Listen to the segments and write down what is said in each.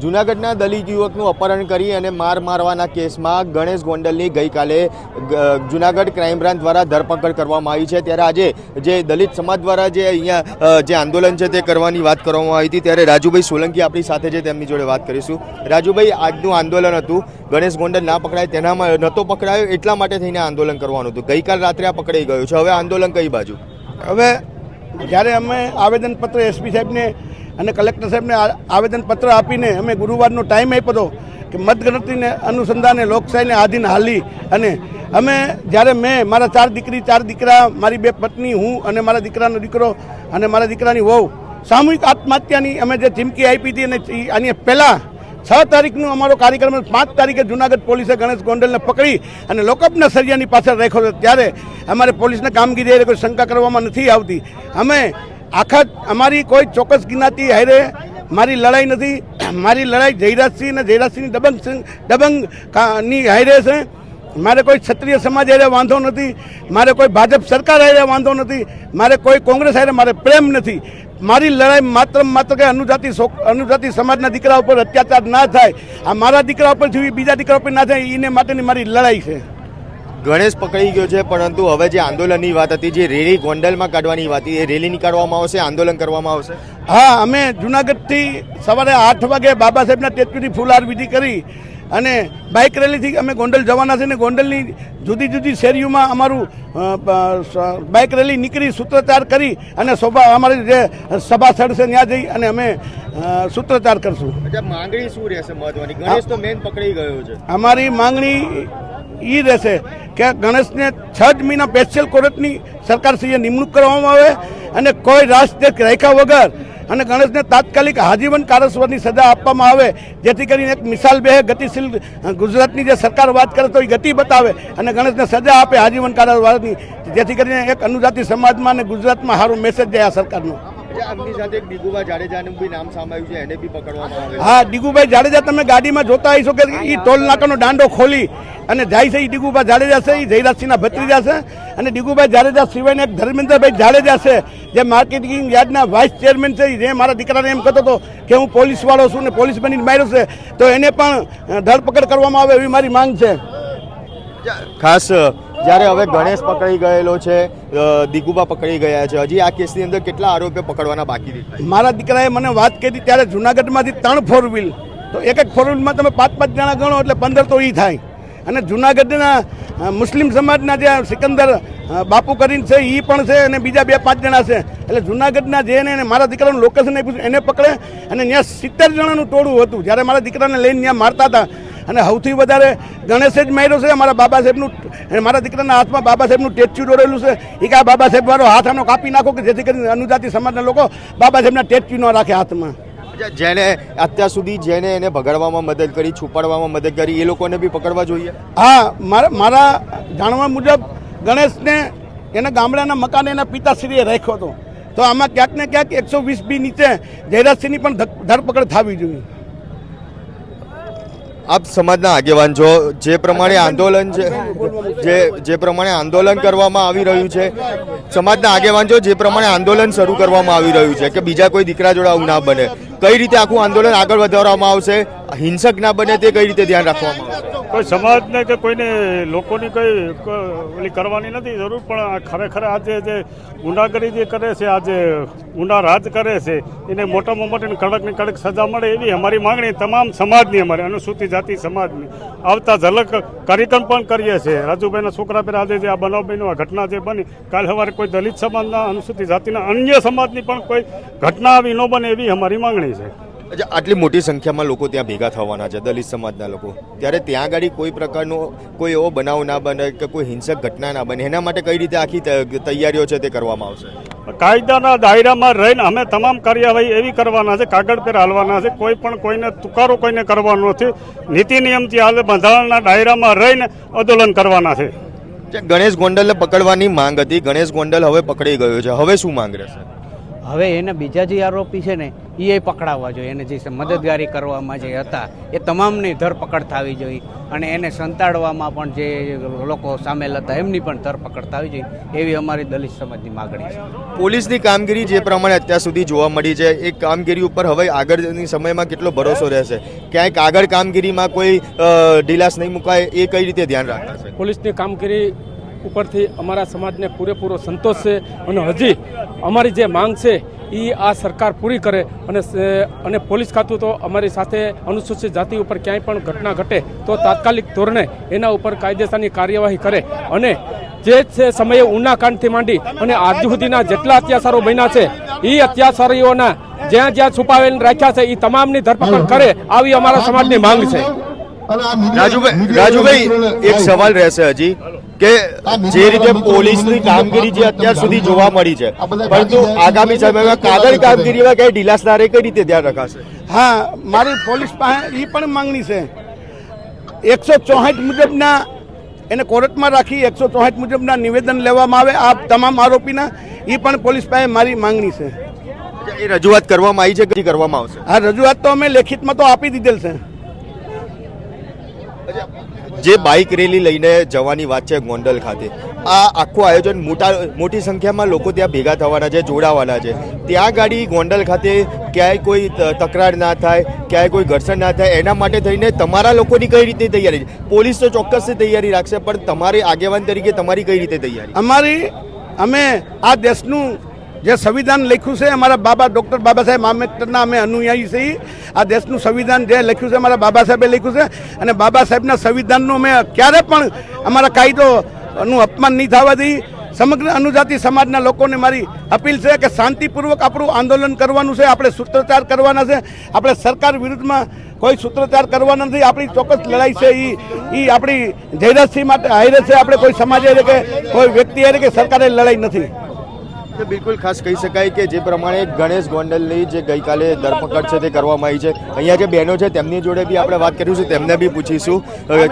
જૂનાગઢના દલિત યુવકનું અપહરણ કરી અને મારવાના કેસમાં ગણેશ ગોંડલની ગઈકાલે જૂનાગઢ ક્રાઇમ બ્રાન્ચ દ્વારા ધરપકડ કરવામાં આવી છે। ત્યારે આજે જે દલિત સમાજ દ્વારા જે અહીંયા જે આંદોલન છે તે કરવાની વાત કરવામાં આવી હતી, ત્યારે રાજુભાઈ સોલંકી આપણી સાથે છે, તેમની જોડે વાત કરીશું। રાજુભાઈ, આજનું આંદોલન હતું, ગણેશ ગોંડલ ના પકડાય તેનામાં નહોતો પકડાયો એટલા માટે થઈને આંદોલન કરવાનું હતું, ગઈકાલ રાત્રે આ પકડાઈ ગયું છે, હવે આંદોલન કઈ બાજુ? હવે જ્યારે અમે આવેદનપત્ર એસપી સાહેબને અને કલેક્ટર સાહેબને આવેદનપત્ર આપીને અમે ગુરુવારનો ટાઈમ આપ્યો હતો કે મતગણતરીને અનુસંધાને લોકશાહીને આધીન હાલી, અને અમે જ્યારે મેં મારા 4 દીકરી 4 દીકરા, મારી 2 પત્ની, હું અને મારા દીકરાનો દીકરો અને મારા દીકરાની વહુ સામૂહિક આત્મહત્યાની અમે જે ચીમકી આપી હતી, અને આની પહેલાં 6 તારીખનો અમારો કાર્યક્રમ, 5 તારીખે જૂનાગઢ પોલીસે ગણેશ ગોંડલને પકડી અને લોકઅપના સરિયાની પાછળ રાખ્યો હતો। ત્યારે અમારે પોલીસને કામગીરી કોઈ શંકા કરવામાં નથી આવતી। અમે આખા અમારી કોઈ ચોક્કસ જ્ઞાતિ હારે મારી લડાઈ નથી, મારી લડાઈ જયરાજસિંહ અને જયરાજસિંહની દબંગની હારે છે। મારે કોઈ ક્ષત્રિય સમાજ હારે વાંધો નથી, મારે કોઈ ભાજપ સરકાર હારે વાંધો નથી, મારે કોઈ કોંગ્રેસ હારે મારે પ્રેમ નથી। મારી લડાઈ માત્ર કે અનુજાતિ સમાજના દીકરા ઉપર અત્યાચાર ના થાય, આ મારા દીકરા ઉપર થયું, બીજા દીકરા ઉપર ના થાય, એને માટેની મારી લડાઈ છે। ગણેશ પકડી ગયો છે, પરંતુ હવે જે આંદોલનની વાત હતી, જે રેલી ગોંડલમાં કાઢવાની વાત હતી, એ રેલી નીકાળવામાં આવશે, આંદોલન કરવામાં આવશે? હા, અમે જૂનાગઢથી સવારે 8 વાગે બાબા સાહેબના ટેચ્યુથી ફૂલહાર વિધિ કરી અને બાઇક રેલીથી અમે ગોંડલ જવાના છે, ને ગોંડલની જુદી જુદી શેરીઓમાં અમારું બાઇક રેલી નીકળી સૂત્રોચ્ચાર કરી અને અમારી જે સભા સ્થળ છે ત્યાં જઈ અને અમે સૂત્રોચ્ચાર કરશું। માંગણી શું રહેશે મહત્વની? ગણેશ તો મેન પકડી ગયો છે, અમારી માંગણી એ રહેશે કે ગણેશને 6 મહિના સ્પેશિયલ કોર્ટની સરકારશ્રીએ નિમણૂક કરવામાં આવે અને કોઈ રાષ્ટ્રીય રાખ્યા વગર અને ગણેશને તાત્કાલિક આજીવન કારાવાસની સજા આપવામાં આવે, જેથી કરીને એક મિસાલ બે ગતિશીલ ગુજરાતની જે સરકાર વાત કરે તો એ ગતિ બતાવે અને ગણેશને સજા આપે આજીવન કારાવાસની, જેથી કરીને એક અનુજાતિ સમાજમાં અને ગુજરાતમાં સારો મેસેજ જાય આ સરકારનો। આમની સાથે ડીગુભાઈ જાડેજાનું બી નામ સામે આવ્યું છે, એને બી પકડવામાં આવે? હા, ડીગુભાઈ જાડેજા તમે ગાડીમાં જોતા હશો કે એ ટોલ નાકાનો દાંડો ખોલી અને જાય છે, એ ડીગુભાઈ જાડેજા છે, એ જયરાજસિંહના ભત્રીજા છે। અને ડીગુભાઈ જાડેજા સિવાયને એક ધર્મેન્દ્રભાઈ જાડેજા છે, જે માર્કેટિંગ યાર્ડના વાઇસ ચેરમેન છે, જે મારા દીકરાને એમ કહેતો હતો કે હું પોલીસવાળો છું ને પોલીસ બનીને માર્યો છે, તો એને પણ ધરપકડ કરવામાં આવે એવી મારી માંગ છે। ખાસ જ્યારે હવે ગણેશ પકડી ગયેલો છે, દીગુબા પકડી ગયા છે, હજી આ કેસની અંદર કેટલા આરોપીઓ પકડવાના બાકી છે? મારા દીકરાએ મને વાત કરી ત્યારે જૂનાગઢમાંથી 3 4 વ્હીલ, તો એક ફોર વ્હીલમાં તમે 5 જણા ગણો એટલે 15 તો એ થાય। અને જૂનાગઢના મુસ્લિમ સમાજના જે સિકંદર બાપુ કરીને છે એ પણ છે, અને બીજા 2-5 જણા છે, એટલે જૂનાગઢના જેને મારા દીકરાનું લોકેશન આપ્યું એને પકડે। અને ત્યાં 70 જણાનું ટોળું હતું, જ્યારે મારા દીકરાને લઈને ત્યાં મારતા હતા, અને સૌથી વધારે ગણેશે જ માર્યો છે। મારા બાબા સાહેબનું, મારા દીકરાના હાથમાં બાબા સાહેબનું ટેચ્યુ દોરેલું છે, એ કે આ બાબા સાહેબ વાળો હાથ આનો કાપી નાખો, કે જેથી કરીને અનુજાતિ સમાજના લોકો બાબા સાહેબના ટેચ્યુ ન રાખે હાથમાં। જેને અત્યાર સુધી જેને એને ભગાડવામાં મદદ કરી, છુપાડવામાં મદદ કરી, એ લોકોને બી પકડવા જોઈએ? હા, મારા જાણવા મુજબ ગણેશને એના ગામડાના મકાને એના પિતાશ્રીએ રાખ્યો હતો, તો આમાં ક્યાંક ને ક્યાંક 120B નીચે જયરાજસિંહની પણ ધરપકડ થવી જોઈએ। આપ સમાજના આગેવાન છો, જે પ્રમાણે આંદોલન છે, જે પ્રમાણે આંદોલન કરવામાં આવી રહ્યું છે, સમાજના આગેવાન છો, જે પ્રમાણે આંદોલન શરૂ કરવામાં આવી રહ્યું છે કે બીજા કોઈ દીકરા જોડે આવું ના બને, કઈ રીતે આખું આંદોલન આગળ વધારવામાં આવશે, હિંસક ના બને તે કઈ રીતે ધ્યાન રાખવામાં આવશે? કોઈ સમાજને કે કોઈને લોકોની કોઈ ઓલી કરવાની નથી જરૂર, પણ ખરેખર આજે જે ગુંડાગરી જે કરે છે, આજે ગુંડા રાજ કરે છે, એને મોટામાં મોટી કડકની કડક સજા મળે એવી અમારી માંગણી તમામ સમાજની, અમારી અનુસૂચિત જાતિ સમાજની। આવતા ઝલક કાર્યક્રમ પણ કરીએ છીએ। રાજુભાઈના છોકરા પર આજે જે આ બનાવ બન્યો, આ ઘટના જે બની, કાલ સવારે કોઈ દલિત સમાજના, અનુસૂચિત જાતિના અન્ય સમાજની પણ કોઈ ઘટના આવી ન બને એવી અમારી માંગણી છે। આટલી મોટી સંખ્યામાં લોકો ત્યાં ભેગા થવાના છે, દલિત સમાજના લોકો, ત્યારે ત્યાં આગળ કોઈ પ્રકારનો કોઈ એવો બનાવ ના બને કે કોઈ હિંસક ઘટના ના બને, એના માટે કઈ રીતે આખી તૈયારીઓ છે તે કરવામાં આવશે? કાયદાના દાયરામાં રહીને અમે તમામ કાર્યવાહી એવી કરવાના છે, કાગળ પર હાલવાના છે, કોઈ પણ કોઈને તુકારો કોઈને કરવાનો નથી, નીતિ નિયમથી હાલ બંધારણના દાયરામાં રહીને આંદોલન કરવાના છે। ગણેશ ગોંડલને પકડવાની માંગ હતી, ગણેશ ગોંડલ હવે પકડી ગયો છે, હવે શું માંગ રહેશે? હવે એને બીજા જે આરોપી છે ને એ પકડાવવા જોઈએ. એને જે મદદગારી કરવામાં જે હતા એ તમામની ધરપકડ થવી જોઈએ અને એને સંતાડવામાં પણ જે લોકો સામેલ હતા એમની પણ ધરપકડ થવી જોઈએ એવી અમારી દલિત સમાજની માગણી છે. પોલીસની કામગીરી જે પ્રમાણે અત્યાર સુધી જોવા મળી છે એ કામગીરી ઉપર હવે આગળની સમયમાં કેટલો ભરોસો રહેશે? ક્યાંક આગળ કામગીરીમાં કોઈ ઢીલાસ નહીં મુકાય એ કઈ રીતે ધ્યાન રાખશે? પોલીસની કામગીરી ઉપરથી અમારા સમાજને પૂરેપૂરો સંતોષ છે અને હજી અમારી જે માંગ છે એ આ સરકાર પૂરી કરે અને પોલીસ ખાતું તો અમારી સાથે અનુસૂચિત જાતિ ઉપર ક્યાંય પણ ઘટના ઘટે તો તાત્કાલિક ધોરણે એના ઉપર કાયદેસરની કાર્યવાહી કરે અને જે છે સમયે ઉનાકાંડથી માંડી અને આજ સુધીના જેટલા અત્યાચારો બન્યા છે એ અત્યાચારીઓના જ્યાં જ્યાં છુપાવેલ રાખ્યા છે એ તમામની ધરપકડ કરે આવી અમારા સમાજની માંગ છે. રાજુભાઈ એક સવાલ રહેશે હજી કે જે રીતે પોલીસની કામગીરી જે અત્યાર સુધી જોવા મળી છે પરંતુ આગામી સમયમાં કાગળ કામગીરીમાં કઈ ઢીલાસ ના રહે કઈ રીતે ધ્યાન રખાશે? હા, મારી પોલીસ પાસે એ પણ માંગણી છે 164 મુજબના એને કોર્ટમાં રાખી 164 મુજબના નિવેદન લેવામાં આવે આ તમામ આરોપીના. એ પણ પોલીસ પાસે મારી માંગણી છે. એ રજૂઆત કરવામાં આવી છે કે કરવામાં આવશે? આ રજૂઆત તો અમે લેખિતમાં તો આપી દીધેલ છે. જે બાઇક રેલી લઈને જવાની વાત છે ગોંડલ ખાતે, આ આખું આયોજન મોટી સંખ્યામાં લોકો ત્યાં ભેગા થવાના છે, જોડાવાના છે. ત્યાં ગાડી ગોંડલ ખાતે ક્યાંય કોઈ તકરાર ના થાય, ક્યાંય કોઈ ઘર્ષણ ના થાય એના માટે થઈને તમારા લોકોની કઈ રીતે તૈયારી છે? પોલીસ તો ચોક્કસ તૈયારી રાખશે પણ તમારી આગેવાન તરીકે તમારી કઈ રીતે તૈયારી? અમે આ દેશનું જે સંવિધાન લખ્યું છે અમારા ડૉક્ટર બાબા સાહેબ આંબેડકરના અમે અનુયાયી છીએ. આ દેશનું સંવિધાન જે લખ્યું છે અમારા બાબા સાહેબે લખ્યું છે અને બાબા સાહેબના સંવિધાનનું અમે ક્યારે પણ અમારા કાયદોનું અપમાન નહીં થવા દઈએ. સમગ્ર અનુજાતિ સમાજના લોકોને મારી અપીલ છે કે શાંતિપૂર્વક આપણું આંદોલન કરવાનું છે. આપણે સૂત્રોચ્ચાર કરવાના છે. આપણે સરકાર વિરુદ્ધમાં કોઈ સૂત્રોચ્ચાર કરવાના નથી. આપણી ચોક્કસ લડાઈ છે એ આપણી જયરાજસિંહ માટે હારે છે. આપણે કોઈ સમાજે કે કોઈ વ્યક્તિ હારે કે સરકારે લડાઈ નથી. બિલકુલ ખાસ કહી શકાય કે જે પ્રમાણે ગણેશ ગોંડલની જે ગઈકાલે ધરપકડ છે તે કરવામાં આવી છે. અહીંયા જે બહેનો છે તેમની જોડે બી આપણે વાત કરીશું, તેમને બી પૂછીશું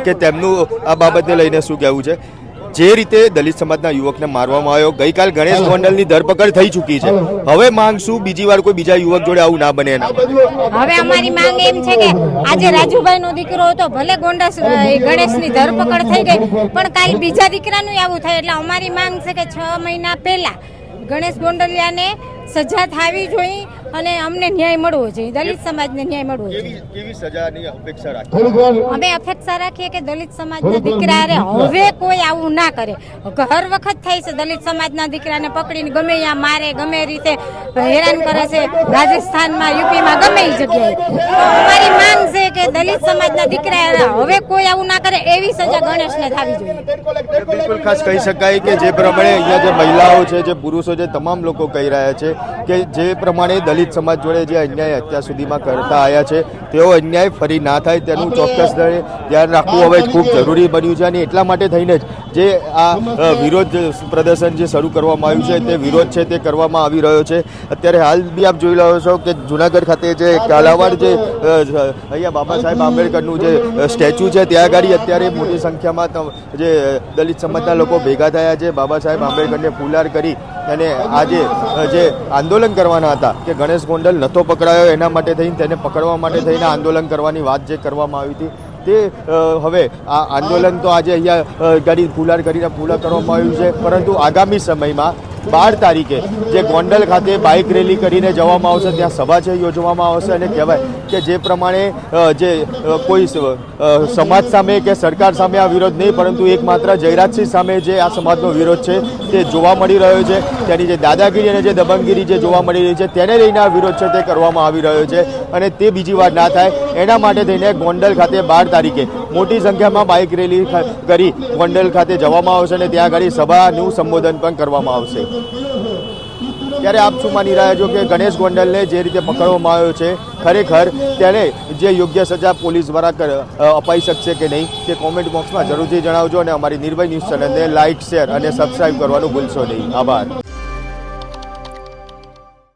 કે તેમનું આ બાબતે લઈને શું કહેવું છે. જે રીતે દલિત સમાજના યુવકને મારવામાં આવ્યો, ગઈકાલ ગણેશ ગોંડલની ધરપકડ થઈ ચૂકી છે. હવે માંગ શું બીજી વાર કોઈ બીજા યુવક જોડે આવું ના બને એના? હવે અમારી માંગ એમ છે કે આજે રાજુભાઈ નો દીકરો હતો, ભલે ગણેશની ધરપકડ થઈ ગઈ પણ કાલ બીજા દીકરાનું આવું થાય એટલે અમારી માંગ છે કે 6 મહિના પહેલા ગણેશ ગોંડલિયાને સજા થવી જોઈએ અને અમને ન્યાય મળવો જોઈએ, દલિત સમાજને ન્યાય મળવો જોઈએ. કેવી સજાની અપેક્ષા રાખીએ? અમે અપેક્ષા રાખીએ કે દલિત સમાજના દીકરા હવે કોઈ આવું ના કરે. હર વખત થાય છે દલિત સમાજના દીકરાને પકડીને ગમે ત્યાં મારે, ગમે રીતે હેરાન કરે છે, રાજસ્થાનમાં યુપીમાં ગમે એ જગ્યાએ. તો અમારી માંગ છે કે દલિત સમાજના દીકરા હવે કોઈ આવું ના કરે એવી સજા ગણેશને થવી જોઈએ. બિલકુલ ખાસ કહી શકાય કે જે પ્રમાણે અહીંયા જે મહિલાઓ છે, જે પુરુષો છે, તમામ લોકો કહી રહ્યા છે કે જે પ્રમાણે દલિત સમાજ જોડે જે અન્યાય અત્યાર સુધીમાં કરતા આવ્યા છે તેઓ અન્યાય ફરી ના થાય તેનું ચોક્કસ ધ્યાન રાખવું હવે ખૂબ જરૂરી બન્યું છે. અને એટલા માટે થઈને જ જે આ વિરોધ પ્રદર્શન જે શરૂ કરવામાં આવ્યું છે તે વિરોધ છે તે કરવામાં આવી રહ્યો છે. અત્યારે હાલ બી આપ જોઈ રહ્યો છો કે જુનાગઢ ખાતે જે કાલાવાડ જે અહીંયા બાબા સાહેબ આંબેડકરનું જે સ્ટેચ્યુ છે ત્યાં આગળ અત્યારે મોટી સંખ્યામાં જે દલિત સમાજના લોકો ભેગા થયા છે. બાબા સાહેબ આંબેડકરને ફુલાર કરી અને આજે જે આંદોલન કરવાના હતા કે ગણેશ ગોંડલ નહોતો પકડાયો એના માટે થઈને તેને પકડવા માટે થઈને આંદોલન કરવાની વાત જે કરવામાં આવી હતી તે હવે આ આંદોલન તો આજે અહીંયા ગાડી ફુલાર કરીને પૂરા કરવામાં આવ્યું છે. પરંતુ આગામી સમયમાં 12 તારીખે જે ગોંડલ ખાતે બાઇક રેલી કરીને જવામાં આવશે, ત્યાં સભા છે યોજવામાં આવશે અને કહેવાય કે જે પ્રમાણે જે કોઈ સમાજ સામે કે સરકાર સામે આ વિરોધ નહીં પરંતુ એકમાત્ર જયરાજસિંહ સામે જે આ સમાજનો વિરોધ છે તે જોવા મળી રહ્યો છે. તેની જે દાદાગીરી અને જે દબંગગીરી જે જોવા મળી રહી છે તેને લઈને આ વિરોધ છે તે કરવામાં આવી રહ્યો છે અને તે બીજી વાર ના થાય એના માટે થઈને ગોંડલ ખાતે 12 તારીખે મોટી સંખ્યામાં બાઇક રેલી કરી ગોંડલ ખાતે જવામાં આવશે અને ત્યાં આગળ સભાનું સંબોધન પણ કરવામાં આવશે. ત્યારે આપ શું માની રહ્યા છો કે ગણેશ ગોંડલને જે રીતે પકડવામાં આવ્યો છે ખરેખર તેને જે યોગ્ય સજા પોલીસ દ્વારા અપાઈ શકશે કે નહીં તે કોમેન્ટ બોક્સમાં જરૂરથી જણાવજો અને અમારી નિર્ભય ન્યૂઝ ચેનલને લાઇક, શેર અને સબસ્ક્રાઇબ કરવાનું ભૂલશો નહીં. આભાર.